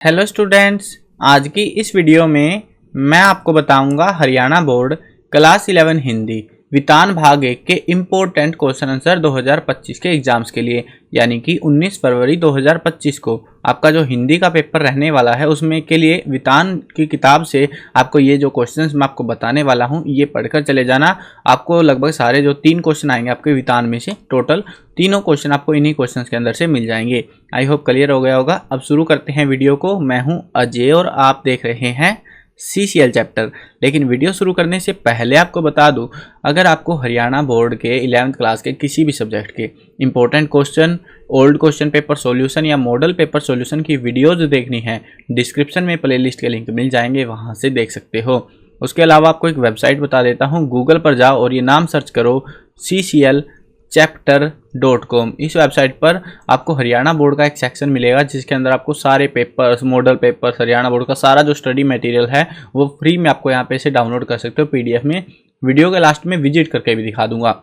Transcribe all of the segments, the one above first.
Hello students, आज की इस वीडियो में मैं आपको बताऊंगा हरियाणा बोर्ड क्लास 11 हिंदी वितान भाग 1 के इम्पोर्टेंट क्वेश्चन आंसर 2025 के एग्जाम्स के लिए, यानी कि 19 फरवरी 2025 को आपका जो हिंदी का पेपर रहने वाला है उसमें के लिए वितान की किताब से आपको ये जो क्वेश्चंस मैं आपको बताने वाला हूँ ये पढ़कर चले जाना। आपको लगभग सारे जो 3 क्वेश्चन आएंगे आपके वितान में से, टोटल तीनों क्वेश्चन आपको इन्हीं क्वेश्चंस के अंदर से मिल जाएंगे। आई होप क्लियर हो गया होगा। अब शुरू करते हैं वीडियो को। मैं हूँ अजय और आप देख रहे हैं CCL चैप्टर। लेकिन वीडियो शुरू करने से पहले आपको बता दूं, अगर आपको हरियाणा बोर्ड के 11th क्लास के किसी भी सब्जेक्ट के important question, old question paper solution या मॉडल पेपर सॉल्यूशन की वीडियोज देखनी है, डिस्क्रिप्शन में प्लेलिस्ट के लिंक मिल जाएंगे, वहां से देख सकते हो। उसके अलावा आपको एक वेबसाइट बता देता हूँ, गूगल पर जाओ और ये नाम सर्च करो cclchapter.com। इस वेबसाइट पर आपको हरियाणा बोर्ड का एक सेक्शन मिलेगा जिसके अंदर आपको सारे papers, model papers, Haryana board का सारा जो स्टडी मटेरियल है वो फ्री में आपको यहाँ पे से डाउनलोड कर सकते हो PDF में। वीडियो के लास्ट में विजिट करके भी दिखा दूंगा।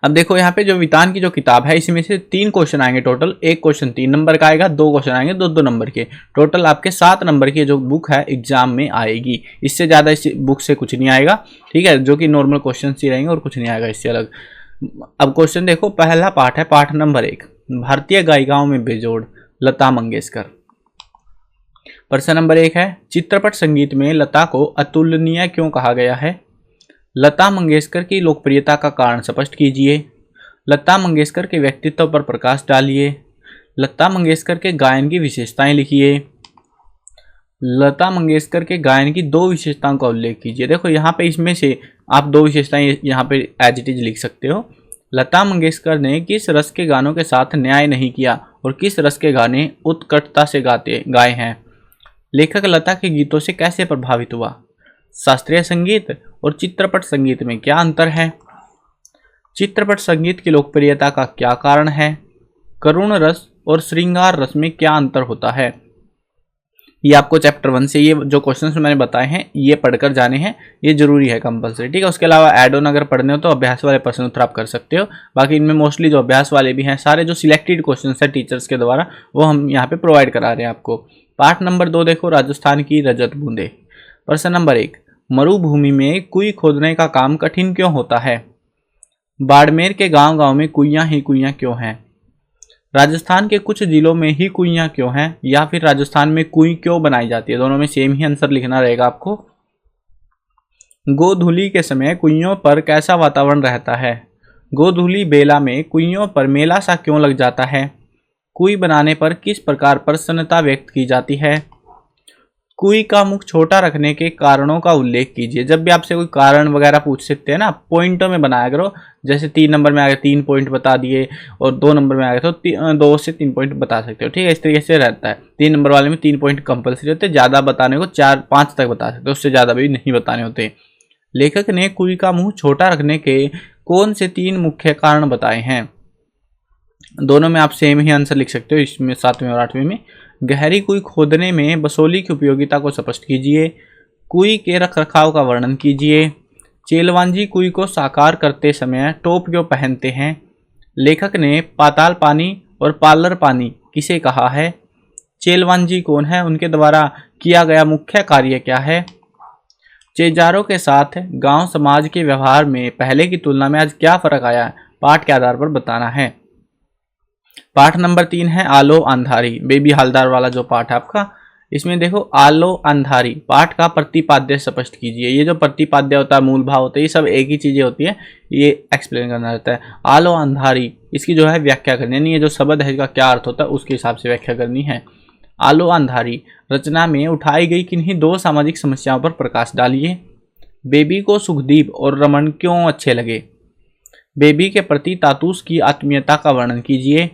अब देखो यहाँ पे जो वितान की जो किताब है इसमें से 3 क्वेश्चन आएंगे टोटल। एक क्वेश्चन 3 नंबर का आएगा, 2 क्वेश्चन आएंगे 2-2 नंबर के। टोटल आपके 7 नंबर की जो बुक है एग्जाम में आएगी। इससे ज़्यादा इस बुक से कुछ नहीं आएगा, ठीक है, जो कि नॉर्मल क्वेश्चन ही रहेंगे और कुछ नहीं आएगा इससे अलग। अब क्वेश्चन देखो, पहला पार्ट है पाठ नंबर 1, भारतीय गायिकाओं में बेजोड़ लता मंगेशकर। प्रश्न नंबर 1 है, चित्रपट संगीत में लता को अतुलनीय क्यों कहा गया है? लता मंगेशकर की लोकप्रियता का कारण स्पष्ट कीजिए। लता मंगेशकर के व्यक्तित्व पर प्रकाश डालिए। लता मंगेशकर के गायन की विशेषताएं लिखिए। लता मंगेशकर के गायन की 2 विशेषताओं का उल्लेख कीजिए। देखो यहाँ पे इसमें से आप 2 विशेषताएं यहाँ पे एज इट इज लिख सकते हो। लता मंगेशकर ने किस रस के गानों के साथ न्याय नहीं किया और किस रस के गाने उत्कटता से गाए हैं? लेखक लता के गीतों से कैसे प्रभावित हुआ? शास्त्रीय संगीत और चित्रपट संगीत में क्या अंतर है? चित्रपट संगीत की लोकप्रियता का क्या कारण है? करुण रस और श्रृंगार रस में क्या अंतर होता है? ये आपको चैप्टर 1 से ये जो क्वेश्चंस मैंने बताए हैं ये पढ़कर जाने हैं, ये जरूरी है, कंपलसरी, ठीक है। उसके अलावा एड ऑन अगर पढ़ने हो तो अभ्यास वाले प्रश्न उत्तर आप कर सकते हो। बाकी इनमें मोस्टली जो अभ्यास वाले भी हैं, सारे जो सिलेक्टेड क्वेश्चंस है टीचर्स के द्वारा वो हम यहाँ पे प्रोवाइड करा रहे हैं आपको। पार्ट नंबर 2 देखो, राजस्थान की रजत बूंदे। प्रश्न नंबर 1, मरुभूमि में कुई खोदने का काम कठिन क्यों होता है? बाड़मेर के गांव गांव में कुइयां ही कुइयां क्यों हैं? राजस्थान के कुछ जिलों में ही कुइयां क्यों हैं? या फिर राजस्थान में कुई क्यों बनाई जाती है? दोनों में सेम ही आंसर लिखना रहेगा आपको। गोधूली के समय कुइयों पर कैसा वातावरण रहता है? गोधूली बेला में कुइयों पर मेला सा क्यों लग जाता है? कुई बनाने पर किस प्रकार प्रसन्नता व्यक्त की जाती है? कुई का मुख छोटा रखने के कारणों का उल्लेख कीजिए। जब भी आपसे कोई कारण वगैरह पूछ सकते हैं ना, पॉइंटों में बनाया करो। जैसे 3 नंबर में आ गए 3 पॉइंट बता दिए और 2 नंबर में आ गए तो 2 से 3 पॉइंट बता सकते हो, ठीक है। इस तरीके से रहता है। 3 नंबर वाले में 3 पॉइंट कंपलसरी होते हैं, ज़्यादा बताने को 4-5 तक बता सकते हो, उससे ज़्यादा भी नहीं बताने होते। लेखक ने कुई का मुँह छोटा रखने के कौन से 3 मुख्य कारण बताए हैं? दोनों में आप सेम ही आंसर लिख सकते हो, इसमें 7वें और 8वें में। गहरी कुई खोदने में बसोली की उपयोगिता को स्पष्ट कीजिए। कुई के रखरखाव का वर्णन कीजिए। चेलवांजी कुई को साकार करते समय टोप क्यों पहनते हैं? लेखक ने पाताल पानी और पार्लर पानी किसे कहा है? चेलवांजी कौन है? उनके द्वारा किया गया मुख्य कार्य क्या है? चेजारों के साथ गांव समाज के व्यवहार में पहले की तुलना में आज क्या फर्क आया है? पाठ के आधार पर बताना है। पाठ नंबर 3 है आलो अंधारी, बेबी हालदार वाला जो पाठ है आपका। इसमें देखो, आलो अंधारी पाठ का प्रतिपाद्य स्पष्ट कीजिए। ये जो प्रतिपाद्य होता है, मूल भाव होता है, ये सब एक ही चीजें होती है, ये एक्सप्लेन करना रहता है। आलो अंधारी, इसकी जो है व्याख्या करनी है, यानी ये जो शब्द है इसका क्या अर्थ होता है उसके हिसाब से व्याख्या करनी है। आलो अंधारी रचना में उठाई गई किन्हीं 2 सामाजिक समस्याओं पर प्रकाश डालिए। बेबी को सुखदीप और रमन क्यों अच्छे लगे? बेबी के प्रति तातूस की आत्मीयता का वर्णन कीजिए।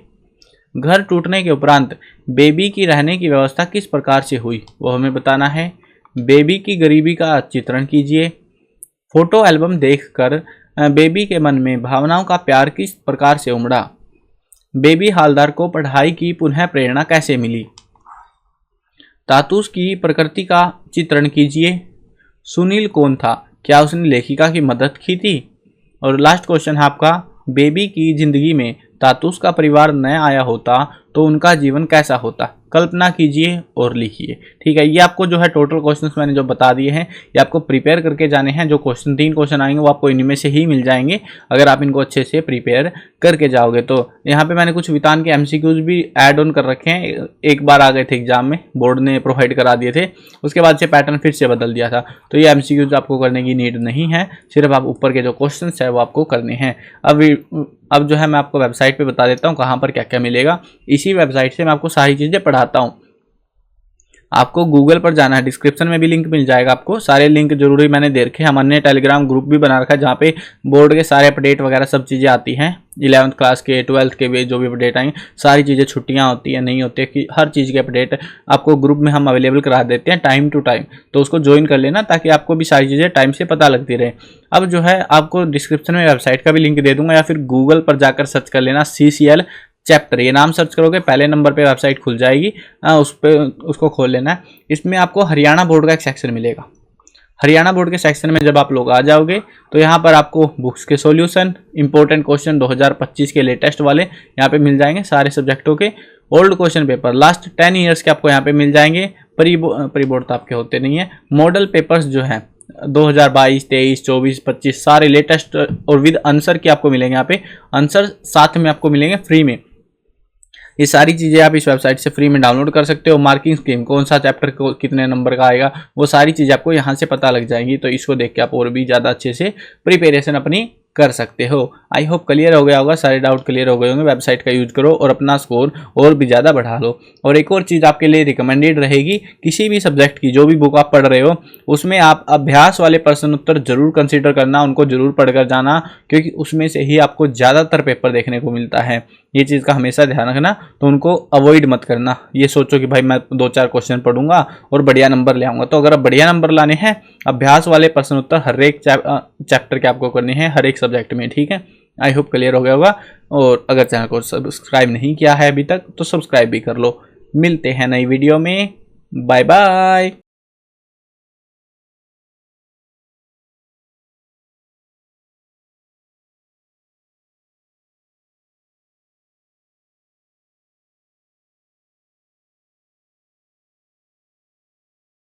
घर टूटने के उपरांत बेबी की रहने की व्यवस्था किस प्रकार से हुई वो हमें बताना है। बेबी की गरीबी का चित्रण कीजिए। फोटो एल्बम देखकर बेबी के मन में भावनाओं का प्यार किस प्रकार से उमड़ा? बेबी हालदार को पढ़ाई की पुनः प्रेरणा कैसे मिली? तातूस की प्रकृति का चित्रण कीजिए। सुनील कौन था? क्या उसने लेखिका की मदद की थी? और लास्ट क्वेश्चन है आपका, बेबी की जिंदगी में तातूस का परिवार न आया होता तो उनका जीवन कैसा होता? कल्पना कीजिए और लिखिए। ठीक है, ये आपको जो है टोटल क्वेश्चंस मैंने जो बता दिए हैं ये आपको प्रिपेयर करके जाने हैं। जो क्वेश्चन 3 क्वेश्चन आएंगे वो आपको इनमें से ही मिल जाएंगे अगर आप इनको अच्छे से प्रिपेयर करके जाओगे। तो यहाँ पे मैंने कुछ वितान के एमसीक्यूज भी ऐड ऑन कर रखे हैं। एक बार आ गए थे एग्जाम में, बोर्ड ने प्रोवाइड करा दिए थे, उसके बाद से पैटर्न फिर से बदल दिया था। तो ये एमसीक्यूज आपको करने की नीड नहीं है, सिर्फ आप ऊपर के जो क्वेश्चन है वो आपको करने हैं। अब जो है मैं आपको वेबसाइट पे बता देता हूँ कहाँ पर क्या क्या मिलेगा। इसी वेबसाइट से मैं आपको सारी चीज़ें पढ़ाता हूँ। आपको गूगल पर जाना है, डिस्क्रिप्शन में भी लिंक मिल जाएगा आपको। सारे लिंक जरूरी मैंने दे रखे हैं। हमने टेलीग्राम ग्रुप भी बना रखा है जहाँ पे बोर्ड के सारे अपडेट वगैरह सब चीज़ें आती हैं। 11th क्लास के 12th के भी जो भी अपडेट आएंगे, सारी चीज़ें, छुट्टियाँ होती हैं नहीं होती है कि हर चीज़ के अपडेट आपको ग्रुप में हम अवेलेबल करा देते हैं टाइम टू टाइम। तो उसको ज्वाइन कर लेना ताकि आपको भी सारी चीज़ें टाइम से पता लगती रहे। अब जो है आपको डिस्क्रिप्शन में वेबसाइट का भी लिंक दे दूंगा या फिर गूगल पर जाकर सर्च कर लेना CCL चैप्टर, ये नाम सर्च करोगे पहले नंबर पे वेबसाइट खुल जाएगी। उस पे उसको खोल लेना है। इसमें आपको हरियाणा बोर्ड का एक सेक्शन मिलेगा। हरियाणा बोर्ड के सेक्शन में जब आप लोग आ जाओगे तो यहाँ पर आपको बुक्स के सॉल्यूशन, इंपॉर्टेंट क्वेश्चन 2025 के लेटेस्ट वाले यहाँ पे मिल जाएंगे, सारे सब्जेक्टों के old question paper last 10 years के आपको यहाँ पे मिल जाएंगे। प्री बोर्ड तो आपके होते नहीं है। मॉडल पेपर्स जो हैं 2022, 23, 24, 25 सारे लेटेस्ट और विद आंसर के आपको मिलेंगे। यहाँ पे आंसर साथ में आपको मिलेंगे फ्री में। ये सारी चीज़ें आप इस वेबसाइट से फ्री में डाउनलोड कर सकते हो। मार्किंग स्कीम, कौन सा चैप्टर को कितने नंबर का आएगा, वो सारी चीज़ें आपको यहाँ से पता लग जाएंगी। तो इसको देख के आप और भी ज़्यादा अच्छे से प्रिपरेशन अपनी कर सकते हो। आई होप क्लियर हो गया होगा, सारे डाउट क्लियर हो गए होंगे। वेबसाइट का यूज करो और अपना स्कोर और भी ज़्यादा बढ़ा लो। और एक और चीज़ आपके लिए रिकमेंडेड रहेगी, किसी भी सब्जेक्ट की जो भी बुक आप पढ़ रहे हो उसमें आप अभ्यास वाले प्रश्न उत्तर जरूर कंसीडर करना, उनको जरूर पढ़कर जाना, क्योंकि उसमें से ही आपको ज़्यादातर पेपर देखने को मिलता है। ये चीज़ का हमेशा ध्यान रखना। तो उनको अवॉइड मत करना। ये सोचो कि भाई मैं 2-4 क्वेश्चन पढ़ूंगा और बढ़िया नंबर ले आऊँगा। तो अगर आप बढ़िया नंबर लाने हैं, अभ्यास वाले प्रश्न उत्तर हर एक चैप्टर के आपको करने हैं, हर एक सब्जेक्ट में। ठीक है, आई होप क्लियर हो गया होगा। और अगर चैनल को सब्सक्राइब नहीं किया है अभी तक तो सब्सक्राइब भी कर लो। मिलते हैं नई वीडियो में। Bye bye.